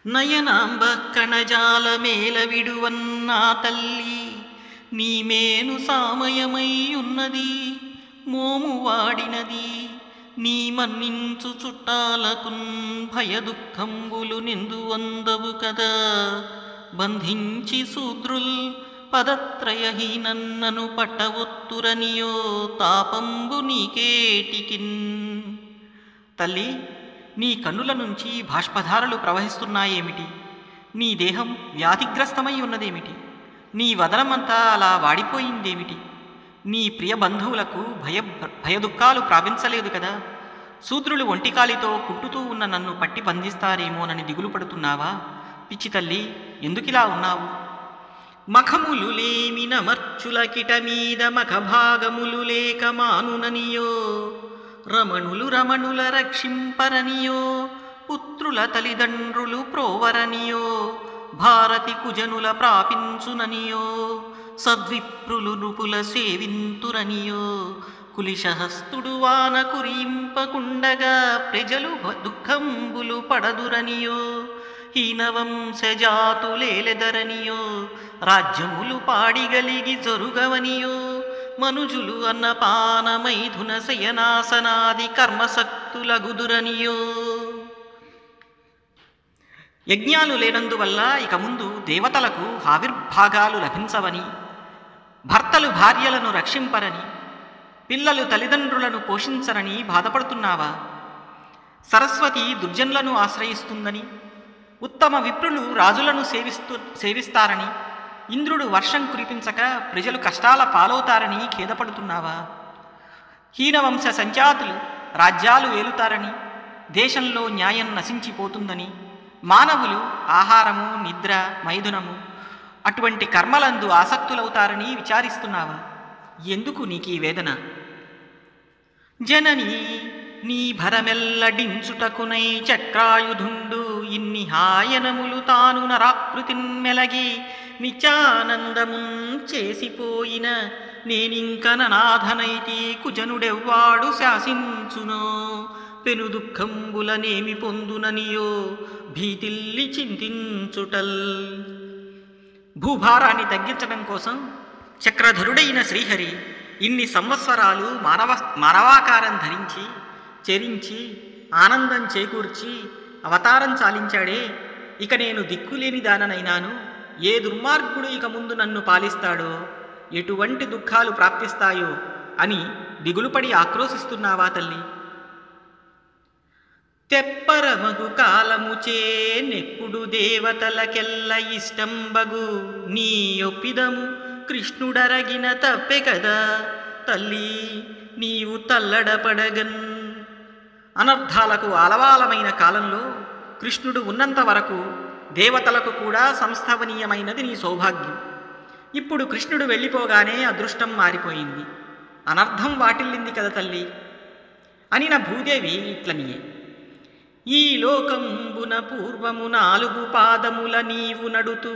నయనాంబ కణజాల మేల విడువన్నా తల్లి, నీమేను సామయమై ఉన్నది మోము వాడినది. నీ మన్నించు చుట్టాలకున్ భయదుఃఖంబులు నిందు వందవు కదా. బంధించి శూద్రుల్ పదత్రయహీనన్నను పట్టవొత్తురనియో తాపంబు నీకేటికిన్. తల్లి, నీ కన్నుల నుంచి బాష్పధారలు ప్రవహిస్తున్నాయేమిటి? నీ దేహం వ్యాధిగ్రస్తమై ఉన్నదేమిటి? నీ వదనమంతా అలా వాడిపోయిందేమిటి? నీ ప్రియ బంధువులకు భయదుఃఖాలు ప్రాపించలేదు కదా. శూద్రులు ఒంటికాలితో కుట్టుతూ ఉన్న నన్ను పట్టి బంధిస్తారేమోనని దిగులు పడుతున్నావా? పిచ్చి తల్లి, ఎందుకిలా ఉన్నావు? మఖములు లేమి నమర్చుల కిట మీద మఖభాగములు లేక మానుననియో, రమణులు రమణుల రక్షింపరనియో, పుత్రుల తల్లిదండ్రులు ప్రోవరనియో, భారతి కుజనుల ప్రాపించుననియో, సద్విప్రులు నృపుల సేవింతురనియో, కులిశహస్తుడు వాన కురింపకుండగా ప్రజలు దుఃఖంబులు పడదురనియో, హీనవంశజాతులేలెదరనియో, రాజ్యములు పాడిగలిగి జరుగవనియో, మనుజులు అన్నపానమైథున శయనాసనాది కర్మశక్తులగుదురనియో. యజ్ఞాలు లేనందువల్ల ఇక ముందు దేవతలకు ఆవిర్భాగాలు లభించవని, భర్తలు భార్యలను రక్షింపరని, పిల్లలు తల్లిదండ్రులను పోషించరని బాధపడుతున్నావా? సరస్వతి దుర్జనులను ఆశ్రయిస్తుందని, ఉత్తమ విప్రులు రాజులను సేవిస్తారని, ఇంద్రుడు వర్షం కురిపించక ప్రజలు కష్టాల పాలవుతారని ఖేదపడుతున్నావా? హీనవంశ సంజాతులు రాజ్యాలు ఏలుతారని, దేశంలో న్యాయం నశించిపోతుందని, మానవులు ఆహారము, నిద్ర, మైథునము అటువంటి కర్మలందు ఆసక్తులవుతారని విచారిస్తున్నావా? ఎందుకు నీకీ వేదన? జననీ, నీ భరమెల్లడించుటకునై చక్రాయుధుండు ఇన్ని హాయనములు తాను నరాకృతిన్ మెలగి నిత్యానందమున్ చేసిపోయిన నేనింక ననాథనైతి కుజనుడెవ్వాడు శాసించునో, పెను దుఃఖంబులనేమి పొందుననియో భీతిల్లి చింతించుటల్. భూభారాన్ని తగ్గించడం కోసం చక్రధరుడైన శ్రీహరి ఇన్ని సంవత్సరాలు మానవాకారం ధరించి చెరించి ఆనందం చేకూర్చి అవతారం చాలించాడే. ఇక నేను దిక్కులేని దాననైనాను. ఏ దుర్మార్గుడు ఇక ముందు నన్ను పాలిస్తాడో, ఎటువంటి దుఃఖాలు ప్రాప్తిస్తాయో అని దిగులుపడి ఆక్రోశిస్తున్నావా తల్లి? తెప్పరమగు కాలముచే నెప్పుడు దేవతలకెల్ల ఇష్టంబగు నీ ఒప్పిదము కృష్ణుడరగిన తప్పే కదా తల్లి, నీవు తల్లడపడగన్. అనర్థాలకు ఆలవాలమైన కాలంలో కృష్ణుడు ఉన్నంత వరకు దేవతలకు కూడా సంస్థావనీయమైనది నీ సౌభాగ్యం. ఇప్పుడు కృష్ణుడు వెళ్ళిపోగానే అదృష్టం మారిపోయింది, అనర్థం వాటిల్లింది కదా తల్లి అనిన భూదేవి ఇట్లనియే. ఈ లోకంబున పూర్వము 4 పాదముల నీవు నడుతూ,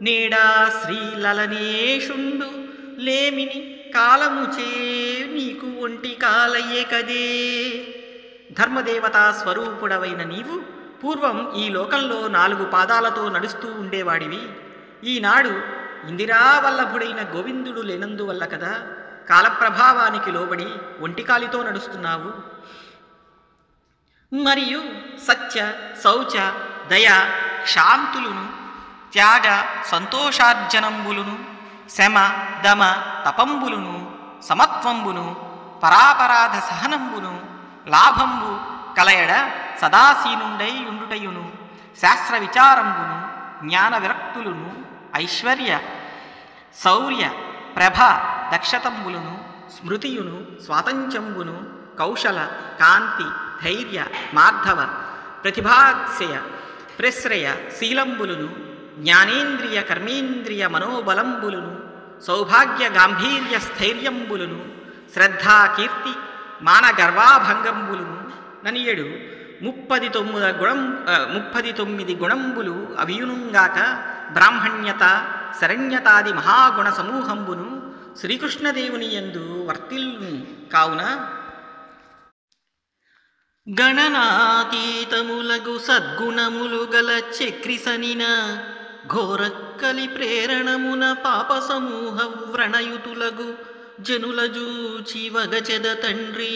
నేడా శ్రీలలనేషుండు లేమిని కాలముచే నీకు ఒంటి కాలయ్యే కదే. ధర్మదేవతా స్వరూపుడవైన నీవు పూర్వం ఈ లోకంలో 4 పాదాలతో నడుస్తూ ఉండేవాడివి. ఈనాడు ఇందిరావల్లభుడైన గోవిందుడు లేనందువల్ల కదా కాలప్రభావానికి లోబడి ఒంటికాలితో నడుస్తున్నావు. మరియు సత్య, శౌచ, దయ, శాంతులును, త్యాగ, సంతోషార్జనంబులును, శమ, దమ, తపంబులును, సమత్వంబును, పరాపరాధ సహనంబును, లాభంబు కలయడ సదాసీనుండై ఉండుటయును, శాస్త్ర విచారంబును, జ్ఞాన విరక్తులును, ఐశ్వర్య, శౌర్య, ప్రభ, దక్షతంబులును, స్మృతియును, స్వాతంత్ర్యంబును, కౌశల, కాంతి, ధైర్య, మార్ధవ, ప్రతిభాక్షయ, ప్రశ్రయ, శీలంబులును, జ్ఞానేంద్రియ కర్మేంద్రియ మనోబలంబులును, సౌభాగ్య గాంభీర్య స్థైర్యంబులును, శ్రద్ధా కీర్తి మాన గర్వాభంగంబులును ననియడు 39 గుణంబులు అవియునుగాక బ్రాహ్మణ్యత, శరణ్యతాది మహాగుణ సమూహంబును శ్రీకృష్ణదేవుని యందు వర్తిల్ను. కావున గణనాతీతములగు సద్గుణములు గల చక్రిసనిన ఘోరక్కలి ప్రేరణమున పాప సమూహ వ్రణయుతులగు జనుల జూచి వగచెద తండ్రి.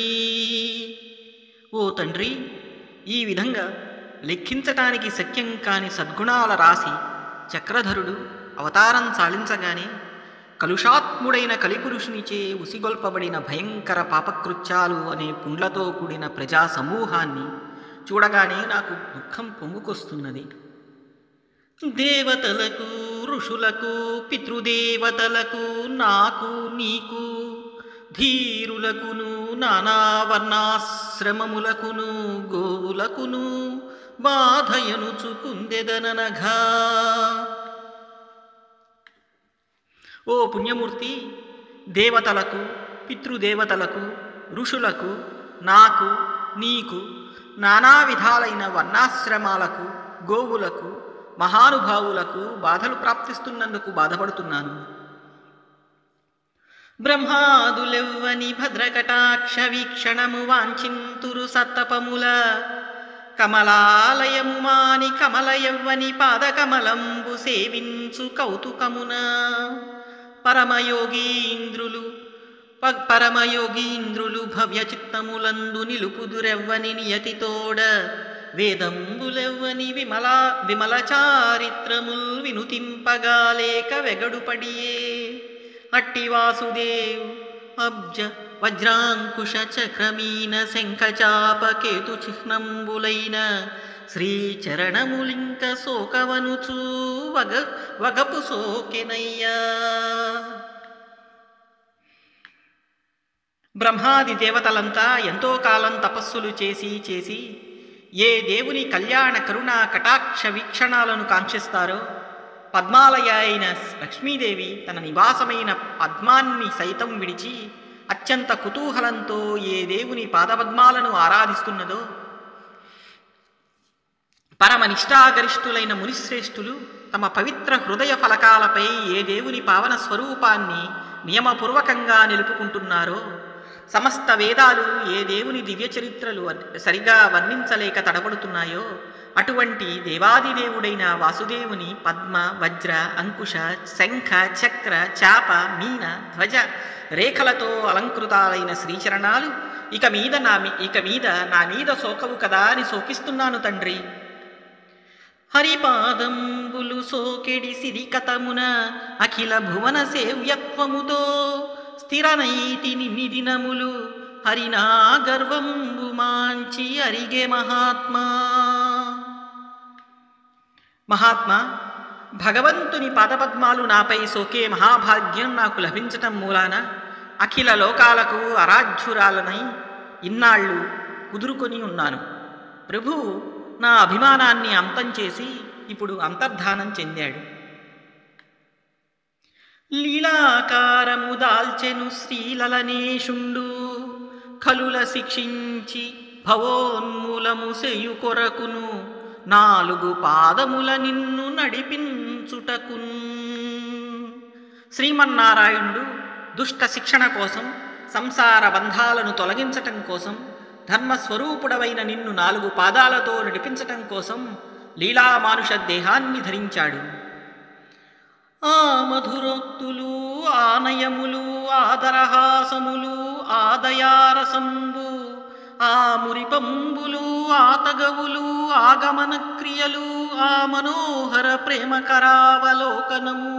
ఓ తండ్రి, ఈ విధంగా లెక్కించటానికి శక్యం కాని సద్గుణాల రాశి చక్రధరుడు అవతారం సాలించగానే కలుషాత్ముడైన కలిపురుషునిచే ఉసిగొల్పబడిన భయంకర పాపకృత్యాలు అనే పుండ్లతో కూడిన ప్రజా సమూహాన్ని చూడగానే నాకు దుఃఖం పొంగుకొస్తున్నది. దేవతలకు, ఋషులకు, పితృదేవతలకు, నాకు, నీకు, ధీరులకును, నానా వర్ణాశ్రమములకును, గోవులకును బాధయనుచుకుందెదననఘా. ఓ పుణ్యమూర్తి, దేవతలకు, పితృదేవతలకు, ఋషులకు, నాకు, నీకు, నానా విధాలైన వర్ణాశ్రమాలకు, గోవులకు, మహానుభావులకు బాధలు ప్రాప్తిస్తున్నందుకు బాధపడుతున్నాను. బ్రహ్మాదులెవ్వని భద్రకటాక్ష వీక్షణము వాంఛింతురు సత్తపముల కమలాలయము మాని కమలయవ్వని పాదకమలంబు సేవించు కౌతుకమున పరమయోగీంద్రులు భవ్యచిత్తములందు నిలుపుదురెవ్వని నియతితోడ వేదంబులెవ్వని విమల చారిత్రముల్ వినుతింపగాలేక వెగడుపడియే అట్టి వాసుదేవ్ అబ్జ వజ్రాంకుశ చక్రమీన శంఖచాప కేతు చిహ్నంబులైన శ్రీచరణములింక సోకవనుచూ వగపు సోకెనయ్యా. బ్రహ్మాది దేవతలంతా ఎంతో కాలం తపస్సులు చేసి ఏ దేవుని కళ్యాణ కరుణా కటాక్ష వీక్షణాలను కాంక్షిస్తారో పద్మాలయ అయిన లక్ష్మీదేవి తన నివాసమైన పద్మాన్ని సైతం విడిచి అత్యంత కుతూహలంతో ఏ దేవుని పాదపద్మాలను ఆరాధిస్తున్నదో, పరమ నిష్ఠాగరిష్ఠులైన మునిశ్రేష్ఠులు తమ పవిత్ర హృదయ ఫలకాలపై ఏ దేవుని పావన స్వరూపాన్ని నియమపూర్వకంగా నిలుపుకుంటున్నారో, సమస్త వేదాలు ఏ దేవుని దివ్య చరిత్రలు సరిగా వర్ణించలేక తడబడుతున్నాయో, అటువంటి దేవాదిదేవుడైన వాసుదేవుని పద్మ, వజ్ర, అంకుశ, శంఖ, చక్ర, చాప, మీన, ధ్వజ రేఖలతో అలంకృతాలైన శ్రీచరణాలు ఇక మీద నా మీద సోకవు కదా అని శోకిస్తున్నాను తండ్రి. హరిపాదంబులు సోకెడి సిరికతమున అఖిల భువన సేవ్యత్వముతో స్థిరనైతి నిన్ని దినములు హరినా గర్వంబు మాంచి అరిగే మహాత్మా, భగవంతుని పాదపద్మాలు నాపై సోకే మహాభాగ్యం నాకు లభించటం మూలాన అఖిల లోకాలకు ఆరాధ్యురాలనై ఇన్నాళ్ళు కుదురుకొని ఉన్నాను. ప్రభువు నా అభిమానాన్ని అంతం చేసి ఇప్పుడు అంతర్ధానం చెందాడు. లీలాకారము దాల్చెను శ్రీలలనేషుండు కలుల శిక్షించి భవోన్మూలము సెయు కొరకును 4 పాదముల నిన్ను నడిపించుటకున్. శ్రీమన్నారాయణుడు దుష్ట శిక్షణ కోసం, సంసార బంధాలను తొలగించటం కోసం, ధర్మస్వరూపుడవైన నిన్ను 4 పాదాలతో నడిపించటం కోసం లీలామానుష దేహాన్ని ధరించాడు. ఆ మధురోక్తులు, ఆనయములు, ఆదరహాసములు, ఆదయారసంబు, ఆ మురిపంబులు, ఆతగవులు, ఆగమన క్రియలు, ఆ మనోహర ప్రేమ కరావలోకనము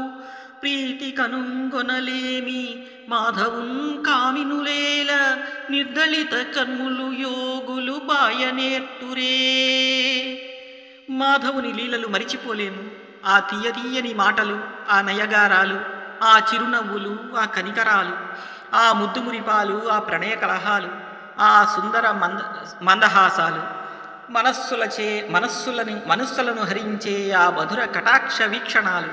ప్రీతి కనుగొనలేమి మాధవున్ కామినులేల నిర్దళిత కర్ములు యోగులు బాయనేర్తురే. మాధవుని లీలలు మరిచిపోలేము. ఆ తీయని మాటలు, ఆ నయగారాలు, ఆ చిరునవ్వులు, ఆ కనికరాలు, ఆ ముద్దుమురిపాలు, ఆ ప్రణయ కలహాలు, ఆ సుందర మందహాసాలు, మనస్సులను హరించే ఆ మధుర కటాక్ష వీక్షణాలు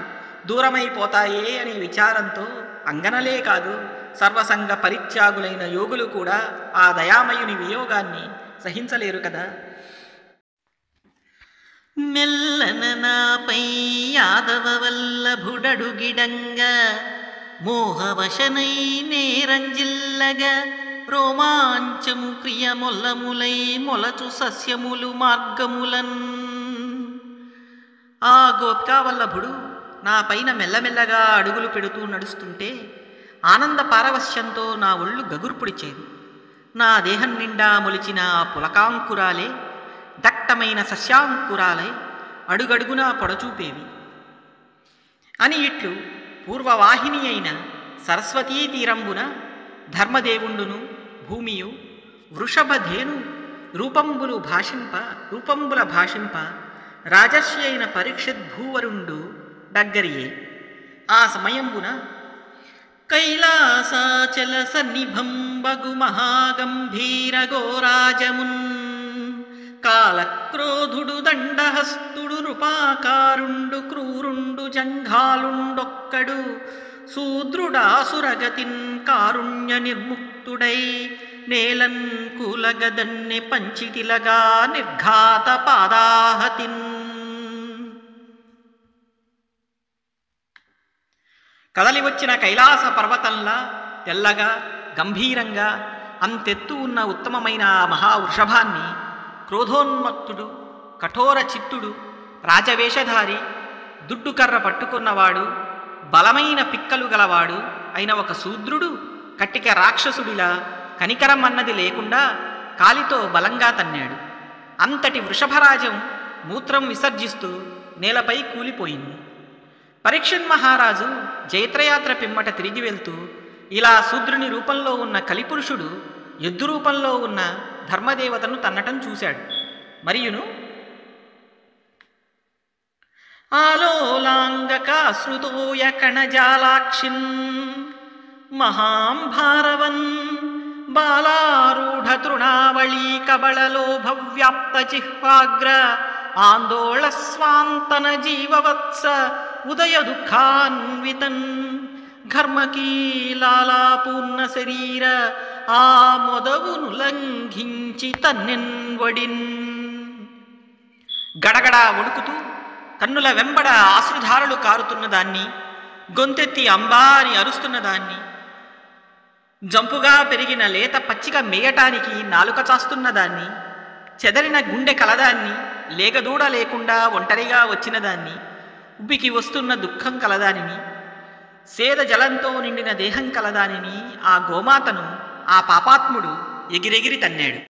దూరమైపోతాయే అనే విచారంతో అంగనలే కాదు, సర్వసంగ పరిత్యాగులైన యోగులు కూడా ఆ దయామయుని వియోగాన్ని సహించలేరు కదా. మెల్లన నాపై యాదవ వల్లభుడడుగిడంగా మోహవశనై నేరంజిల్లగా రోమాంచము క్రియమొల్లములై మొలచు సస్యములు మార్గములన్. ఆ గోపికావల్లభుడు నా పైన మెల్లమెల్లగా అడుగులు పెడుతూ నడుస్తుంటే ఆనంద పారవశ్యంతో నా ఒళ్ళు గగుర్పుడిచేది. నా దేహం నిండా మొలిచిన పులకాంకురాలే దట్టమైన సస్యాంకురాలై అడుగడుగునా పొడచూపేవి అని ఇట్లు పూర్వవాహిని అయిన సరస్వతీ తీరంబున ధర్మదేవుండును భూమియు వృషభధేను రూపంబుల భాషింప రాజర్షి అయిన పరీక్షద్భూవరుండు దగ్గరియే. ఆ సమయంబున కైలాసాచల సన్నిభంబగు మహాగంభీర గోరాజమున్ కాలక్రోధుడు దండహస్తుడు నృపాకారుండు క్రూరుండు జంఘాలుండొక్కడు శూద్రుడాసురగతిన్ కారుణ్య నిర్ముక్తుడై నేలన్ కూలగదన్నె పంచితిలగా నిర్ఘాత పాదాహతిన్. కదలి వచ్చిన కైలాస పర్వతంలా తెల్లగా గంభీరంగా అంతెత్తు ఉన్న ఉత్తమమైన ఆ మహావృషభాన్ని క్రోధోన్మత్తుడు కఠోర చిత్తుడు రాజవేషధారి దుడ్డుకర్ర పట్టుకున్నవాడు బలమైన పిక్కలు గలవాడు అయిన ఒక శూద్రుడు కట్టిక రాక్షసుడిలా కనికరం అన్నది లేకుండా కాలితో బలంగా తన్నాడు. అంతటి వృషభరాజం మూత్రం విసర్జిస్తూ నేలపై కూలిపోయింది. పరీక్షణ్ మహారాజు జైత్రయాత్ర పిమ్మట తిరిగి వెళ్తూ ఇలా శూద్రుని రూపంలో ఉన్న కలిపురుషుడు ఎద్దు రూపంలో ఉన్న ధర్మదేవతను తన్నటం చూశాడు. మరియును ఆలోలాంగకాశ్రుతోయ కణజాలాక్షిన్ మహాంభారవన్ బాలారూఢ తృణావళీ కబళలోభవ్యాప్త జిహ్వాగ్ర ఆందోళ స్వాంతన జీవవత్స ఉదయ దుఃఖాన్వితన్ ఘర్మకీలాలాపూర్ణ శరీర ఆ మొదవును లంఘించి తన్నెన్వడిన్. గడగడా వణుకుతూ కన్నుల వెంబడ ఆశ్రుధారలు కారుతున్నదాన్ని, గొంతెత్తి అంబా అని అరుస్తున్నదాన్ని, జంపుగా పెరిగిన లేత పచ్చిక మేయటానికి నాలుక చాస్తున్నదాన్ని, చెదరిన గుండె కలదాన్ని, లేగదూడ లేకుండా ఒంటరిగా వచ్చినదాన్ని, ఉబ్బికి వస్తున్న దుఃఖం కలదానిని, సేద జలంతో నిండిన దేహం కలదానిని ఆ గోమాతను ఆ పాపాత్ముడు ఎగిరెగిరి తన్నాడు.